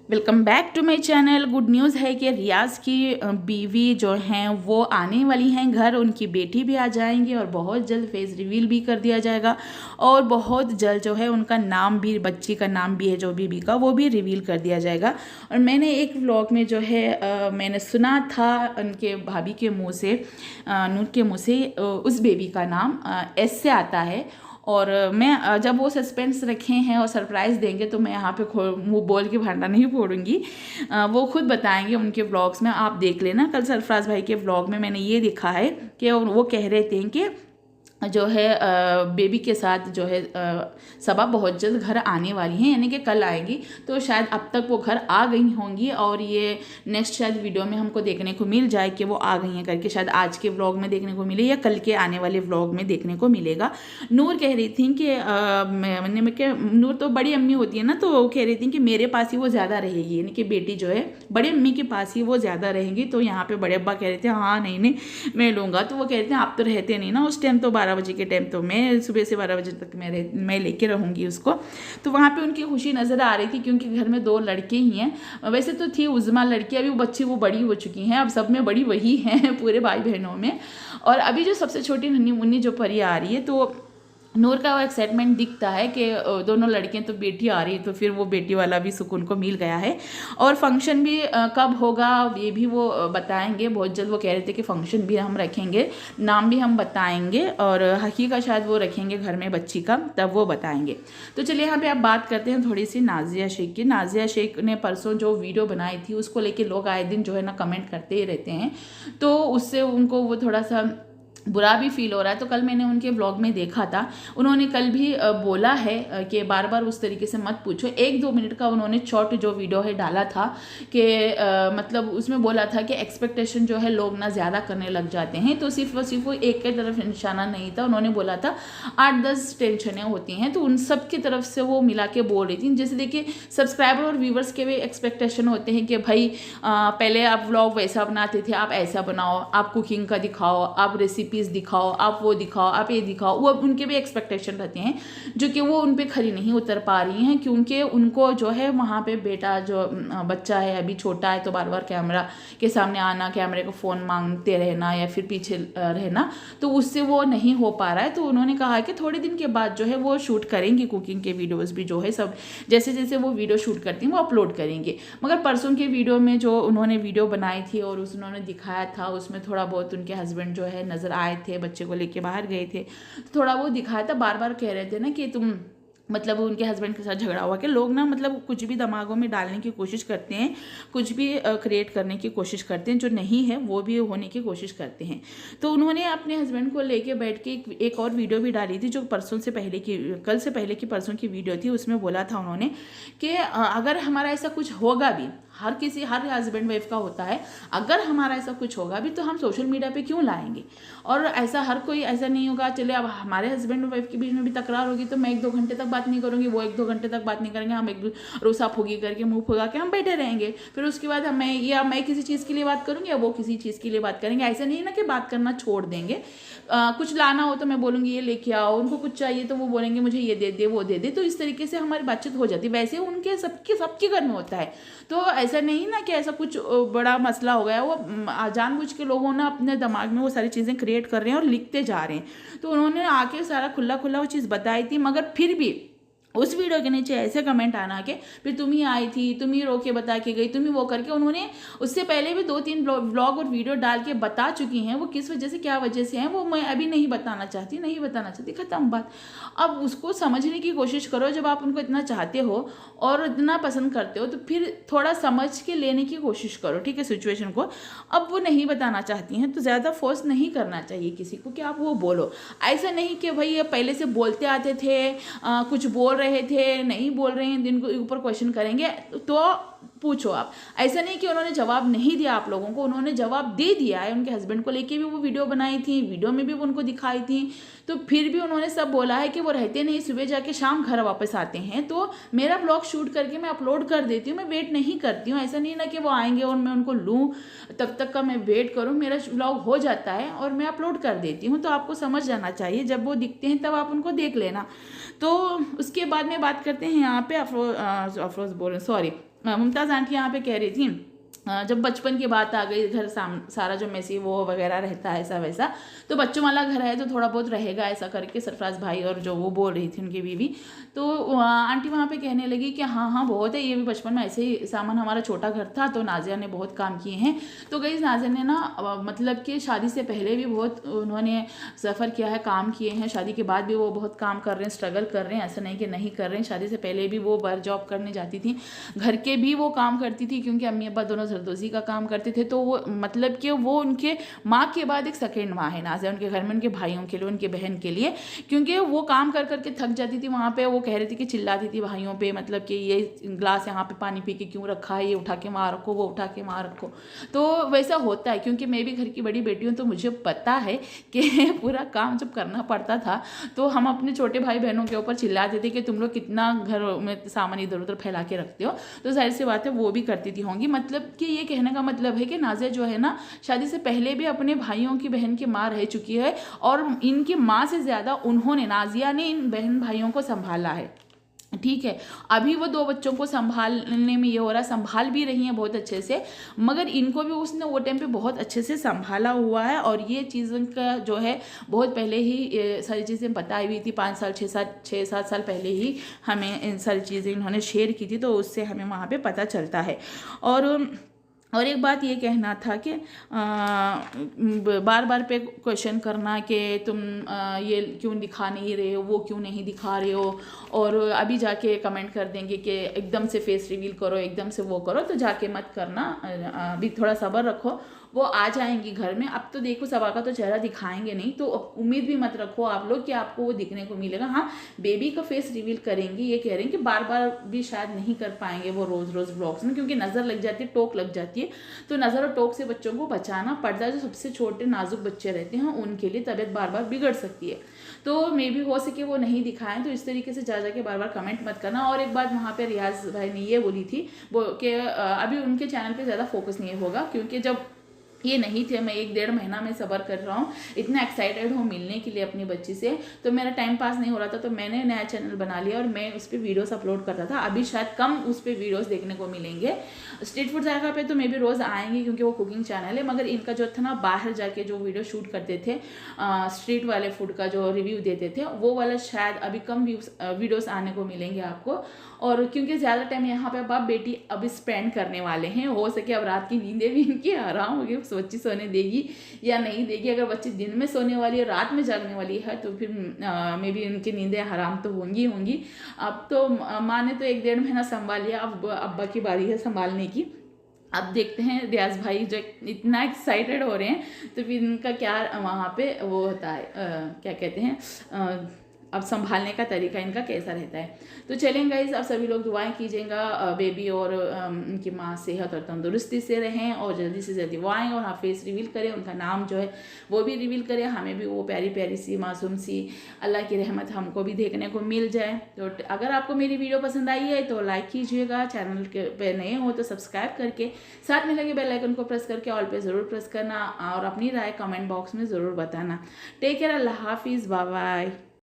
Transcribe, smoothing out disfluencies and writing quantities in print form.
Welcome back to my channel. Good news है कि रियाज की बीवी जो हैं वो आने वाली हैं घर, उनकी बेटी भी आ जाएंगी और बहुत जल्द फेस रिवील भी कर दिया जाएगा और बहुत जल्द जो है उनका नाम भी, बच्ची का नाम भी है जो बीबी का, वो भी रिवील कर दिया जाएगा। और मैंने एक व्लॉग में जो है मैंने सुना था उनके भाभी के मुँह से, नूर के मुँह से, उस बेबी का नाम एस से आता है। और मैं जब वो सस्पेंस रखे हैं और सरप्राइज़ देंगे तो मैं यहाँ पे मुँह बोल के भांडा नहीं फोड़ूंगी। वो खुद बताएंगे उनके व्लॉग्स में, आप देख लेना। कल सरफराज भाई के व्लॉग में मैंने ये देखा है कि वो कह रहे थे कि जो है बेबी के साथ जो है सबा बहुत जल्द घर आने वाली हैं, यानी कि कल आएंगी। तो शायद अब तक वो घर आ गई होंगी और ये नेक्स्ट शायद वीडियो में हमको देखने को मिल जाए कि वो आ गई हैं करके, शायद आज के व्लॉग में देखने को मिले या कल के आने वाले व्लॉग में देखने को मिलेगा। नूर कह रही थी कि नूर तो बड़ी अम्मी होती है ना, तो वो कह रही थी कि मेरे पास ही वो ज़्यादा रहेगी, यानी कि बेटी जो है बड़ी अम्मी के पास ही वो ज़्यादा रहेंगी। तो यहाँ पे बड़े अब्बा कह रहे थे हाँ नहीं नहीं मैं लूँगा। तो वो कह रहे थे आप तो रहते नहीं ना उस टाइम, तो 12 बजे के टाइम तो मैं सुबह से 12 बजे तक मैं लेके रहूँगी उसको। तो वहाँ पे उनकी खुशी नज़र आ रही थी क्योंकि घर में 2 लड़के ही हैं। वैसे तो थी उज़मा लड़की, अभी वो बच्ची वो बड़ी हो चुकी हैं, अब सब में बड़ी वही हैं पूरे भाई बहनों में। और अभी जो सबसे छोटी नन्ही मुन्नी जो परी आ रही है, तो नूर का वो एक्साइटमेंट दिखता है कि दोनों लड़के तो बेटी आ रही है, तो फिर वो बेटी वाला भी सुकून को मिल गया है। और फंक्शन भी कब होगा ये भी वो बताएंगे बहुत जल्द। वो कह रहे थे कि फंक्शन भी हम रखेंगे, नाम भी हम बताएंगे और हकीका शायद वो रखेंगे घर में बच्ची का, तब वो बताएंगे। तो चलिए यहाँ पे आप बात करते हैं थोड़ी सी नाजिया शेख की। नाजिया शेख ने परसों जो वीडियो बनाई थी उसको लेके लोग आए दिन जो है ना कमेंट करते ही रहते हैं, तो उससे उनको वो थोड़ा सा बुरा भी फील हो रहा है। तो कल मैंने उनके व्लॉग में देखा था, उन्होंने कल भी बोला है कि बार बार उस तरीके से मत पूछो। 1-2 मिनट का उन्होंने शॉर्ट जो वीडियो है डाला था कि मतलब उसमें बोला था कि एक्सपेक्टेशन जो है लोग ना ज़्यादा करने लग जाते हैं। तो सिर्फ वो एक की तरफ निशाना नहीं था, उन्होंने बोला था 8-10 टेंशनें होती हैं, तो उन सब की तरफ से वो मिला के बोल रही थी। जैसे देखिए सब्सक्राइबर और व्यूवर्स के भी एक्सपेक्टेशन होते हैं कि भाई पहले आप व्लॉग वैसा बनाते थे, आप ऐसा बनाओ, आप कुकिंग का दिखाओ, आप रेसिपी दिखाओ, आप वो दिखाओ, आप ये दिखाओ। वो उनके भी एक्सपेक्टेशन रहते हैं जो कि वो उन पे खरी नहीं उतर पा रही हैं, क्योंकि उनको जो है वहाँ पे बेटा जो बच्चा है अभी छोटा है, तो बार बार कैमरा के सामने आना, कैमरे को फ़ोन मांगते रहना या फिर पीछे रहना, तो उससे वो नहीं हो पा रहा है। तो उन्होंने कहा कि थोड़े दिन के बाद जो है वो शूट करेंगी कुकिंग के वीडियोज़ भी, जो है सब जैसे जैसे वो वीडियो शूट करती हैं वो अपलोड करेंगे। मगर परसों के वीडियो में जो उन्होंने वीडियो बनाई थी और उन्होंने दिखाया था, उसमें थोड़ा बहुत उनके हस्बैंड जो है नज़र आए थे, बच्चे को लेके बाहर गए थे, तो थोड़ा वो दिखाया था। बार बार कह रहे थे ना कि तुम मतलब उनके हस्बैंड के साथ झगड़ा हुआ कि लोग ना मतलब कुछ भी दिमागों में डालने की कोशिश करते हैं, कुछ भी क्रिएट करने की कोशिश करते हैं, जो नहीं है वो भी होने की कोशिश करते हैं। तो उन्होंने अपने हस्बैंड को लेके बैठ के एक और वीडियो भी डाली थी, जो परसों से पहले की, कल से पहले की परसों की वीडियो थी। उसमें बोला था उन्होंने कि अगर हमारा ऐसा कुछ होगा भी, हर हस्बैंड वाइफ का होता है, अगर हमारा ऐसा कुछ होगा भी तो हम सोशल मीडिया पे क्यों लाएंगे। और ऐसा हर कोई ऐसा नहीं होगा, चले अब हमारे हस्बैंड वाइफ के बीच में भी तकरार होगी तो मैं 1-2 घंटे तक बात नहीं करूँगी, वो 1-2 घंटे तक बात नहीं करेंगे, हम एक रोसा फूगी करके मुंह फुगा के हम बैठे रहेंगे। फिर उसके बाद मैं किसी चीज़ के लिए बात करूँगी या वो किसी चीज़ के लिए बात करेंगे। ऐसा नहीं है ना कि बात करना छोड़ देंगे। कुछ लाना हो तो मैं बोलूँगी ये लेके आओ, उनको कुछ चाहिए तो वो बोलेंगे मुझे ये दे दे वो दे दे, तो इस तरीके से हमारी बातचीत हो जाती है। वैसे उनके सबके घर में होता है, तो ऐसा नहीं ना कि ऐसा कुछ बड़ा मसला हो गया। वो जानबूझ के लोगों ने अपने दिमाग में वो सारी चीज़ें क्रिएट कर रहे हैं और लिखते जा रहे हैं। तो उन्होंने आके सारा खुला खुला वो चीज़ बताई थी, मगर फिर भी उस वीडियो के नीचे ऐसे कमेंट आना कि फिर तुम ही आई थी, तुम ही रोके बता के गई, तुम ही वो करके। उन्होंने उससे पहले भी 2-3 व्लॉग और वीडियो डाल के बता चुकी हैं, वो किस वजह से क्या वजह से हैं वो मैं अभी नहीं बताना चाहती, खत्म बात। अब उसको समझने की कोशिश करो, जब आप उनको इतना चाहते हो और इतना पसंद करते हो तो फिर थोड़ा समझ के लेने की कोशिश करो, ठीक है, सिचुएशन को। अब वो नहीं बताना चाहती हैं तो ज़्यादा फोर्स नहीं करना चाहिए किसी को कि आप वो बोलो। ऐसा नहीं कि भाई ये पहले से बोलते आते थे, कुछ बोल रहे थे, नहीं बोल रहे हैं, दिन के ऊपर क्वेश्चन करेंगे तो पूछो आप। ऐसा नहीं कि उन्होंने जवाब नहीं दिया आप लोगों को, उन्होंने जवाब दे दिया है। उनके हस्बैंड को लेके भी वो वीडियो बनाई थी, वीडियो में भी वो उनको दिखाई थी, तो फिर भी उन्होंने सब बोला है कि वो रहते नहीं, सुबह जाके शाम घर वापस आते हैं। तो मेरा ब्लॉग शूट करके मैं अपलोड कर देती हूँ, मैं वेट नहीं करती हूँ। ऐसा नहीं ना कि वो आएंगे और मैं उनको लूँ तब तक का मैं वेट करूँ, मेरा ब्लॉग हो जाता है और मैं अपलोड कर देती हूँ। तो आपको समझ जाना चाहिए, जब वो दिखते हैं तब आप उनको देख लेना। तो उसके बाद में बात करते हैं यहाँ पे अफरोज बोल रहे, सॉरी, मुमताज़ आंटी यहाँ पे कह रही थी जब बचपन की बात आ गई, घर सारा जो मेसी वो वगैरह रहता है ऐसा वैसा, तो बच्चों वाला घर है तो थोड़ा बहुत रहेगा ऐसा करके सरफराज भाई और जो वो बोल रही थी उनकी बीवी। तो आंटी वहाँ पे कहने लगी कि हाँ हाँ बहुत है, ये भी बचपन में ऐसे ही सामान, हमारा छोटा घर था तो नाजिया ने बहुत काम किए हैं। तो गई नाजिया ने ना मतलब कि शादी से पहले भी बहुत उन्होंने सफ़र किया है, काम किए हैं, शादी के बाद भी वो बहुत काम कर रहे हैं, स्ट्रगल कर रहे हैं, ऐसा नहीं कि नहीं कर रहे हैं। शादी से पहले भी वो बाहर जॉब करने जाती थी, घर के भी वो काम करती थी क्योंकि अम्मी अब्बा दोनों जरदोजी का काम करते थे। तो वो मतलब कि वो उनके माँ के बाद एक सेकेंड माँ है नाज़िया उनके घर में, उनके भाइयों के लिए, उनके बहन के लिए, क्योंकि वो काम कर करके थक जाती थी वहाँ पे। वो कह रही थी कि चिल्लाती थी भाइयों पे, मतलब कि ये ग्लास यहाँ पे पानी पी के क्यों रखा है, ये उठा के वहाँ रखो, वो उठा के वहाँ रखो। तो वैसा होता है क्योंकि मैं भी घर की बड़ी बेटी हूँ तो मुझे पता है कि पूरा काम जब करना पड़ता था तो हम अपने छोटे भाई बहनों के ऊपर चिल्लाते थे कि तुम लोग कितना घर में सामान इधर उधर फैला के रखते हो। तो जाहिर सी बात है वो भी करती थी होंगी। मतलब कि ये कहने का मतलब है कि नाज़िया जो है ना शादी से पहले भी अपने भाइयों की बहन की माँ रह चुकी है और इनकी माँ से ज़्यादा उन्होंने, नाज़िया ने इन बहन भाइयों को संभाला है। ठीक है, अभी वो 2 बच्चों को संभालने में ये हो रहा है, संभाल भी रही हैं बहुत अच्छे से, मगर इनको भी उसने वो टाइम पे बहुत अच्छे से संभाला हुआ है। और ये चीज़ों का जो है बहुत पहले ही सारी चीज़ें बताई हुई थी, 5 साल 6-7 साल पहले ही हमें इन सारी चीज़ें इन्होंने शेयर की थी, तो उससे हमें वहाँ पे पता चलता है। और एक बात ये कहना था कि बार बार पे क्वेश्चन करना कि तुम ये क्यों दिखा नहीं रहे हो, वो क्यों नहीं दिखा रहे हो, और अभी जाके कमेंट कर देंगे कि एकदम से फेस रिवील करो, एकदम से वो करो, तो जाके मत करना, अभी थोड़ा सब्र रखो, वो आ जाएंगी घर में। अब तो देखो सबा का तो चेहरा दिखाएंगे नहीं, तो उम्मीद भी मत रखो आप लोग कि आपको वो दिखने को मिलेगा। हाँ, बेबी का फेस रिवील करेंगी, ये कह रहे हैं कि बार बार भी शायद नहीं कर पाएंगे वो रोज़ रोज़ ब्लॉग्स में, क्योंकि नज़र लग जाती है, टोक लग जाती है, तो नज़र और टोक से बच्चों को बचाना पड़ता है। जो सबसे छोटे नाजुक बच्चे रहते हैं उनके लिए तबीयत बार बार बिगड़ सकती है, तो मे भी हो सके वो नहीं दिखाएं। तो इस तरीके से जा के बार बार कमेंट मत करना। और एक बात वहाँ पे रियाज भाई ने ये बोली थी वो कि अभी उनके चैनल पे ज़्यादा फोकस नहीं होगा, क्योंकि जब ये नहीं थे, मैं 1-1.5 महीना में सब्र कर रहा हूँ, इतना एक्साइटेड हूँ मिलने के लिए अपनी बच्ची से, तो मेरा टाइम पास नहीं हो रहा था, तो मैंने नया चैनल बना लिया और मैं उस पर वीडियोस अपलोड करता था। अभी शायद कम उस पर वीडियोस देखने को मिलेंगे। स्ट्रीट फूड जायका पे तो मे भी रोज़ आएंगे क्योंकि वो कुकिंग चैनल है, मगर इनका जो था ना बाहर जाके जो वीडियो शूट करते थे, स्ट्रीट वाले फूड का जो रिव्यू देते थे, वो वाला शायद अभी कम वीडियोस आने को मिलेंगे आपको। और क्योंकि ज़्यादा टाइम यहाँ पे बाप बेटी अभी स्पेंड करने वाले हैं, हो सके अब रात की नींदें भी इनकी आराम होगी, बच्ची सोने देगी या नहीं देगी। अगर बच्ची दिन में सोने वाली है, रात में जागने वाली है, तो फिर मे बी उनकी नींदें हराम तो होंगी। अब तो माँ ने तो 1-1.5 महीना संभाल लिया, अब अब्बा की बारी है संभालने की। अब देखते हैं रियाज भाई जो इतना एक्साइटेड हो रहे हैं, तो फिर इनका क्या वहाँ पे वो होता है, क्या कहते हैं, अब संभालने का तरीका इनका कैसा रहता है। तो चलें गाइस, अब सभी लोग दुआएं कीजिएगा बेबी और उनकी माँ सेहत और तंदुरुस्ती से रहें, और जल्दी से जल्दी वो आएँ और हाँ फेस रिवील करें, उनका नाम जो है वो भी रिवील करें, हमें भी वो प्यारी प्यारी सी मासूम सी अल्लाह की रहमत हमको भी देखने को मिल जाए। तो अगर आपको मेरी वीडियो पसंद आई है तो लाइक कीजिएगा, चैनल के पे नए हो तो सब्सक्राइब करके साथ में लगे बेल आइकन को प्रेस करके ऑल पे ज़रूर प्रेस करना, और अपनी राय कमेंट बॉक्स में ज़रूर बताना। टेक केयर, अल्लाह हाफिज़, बाय बाय।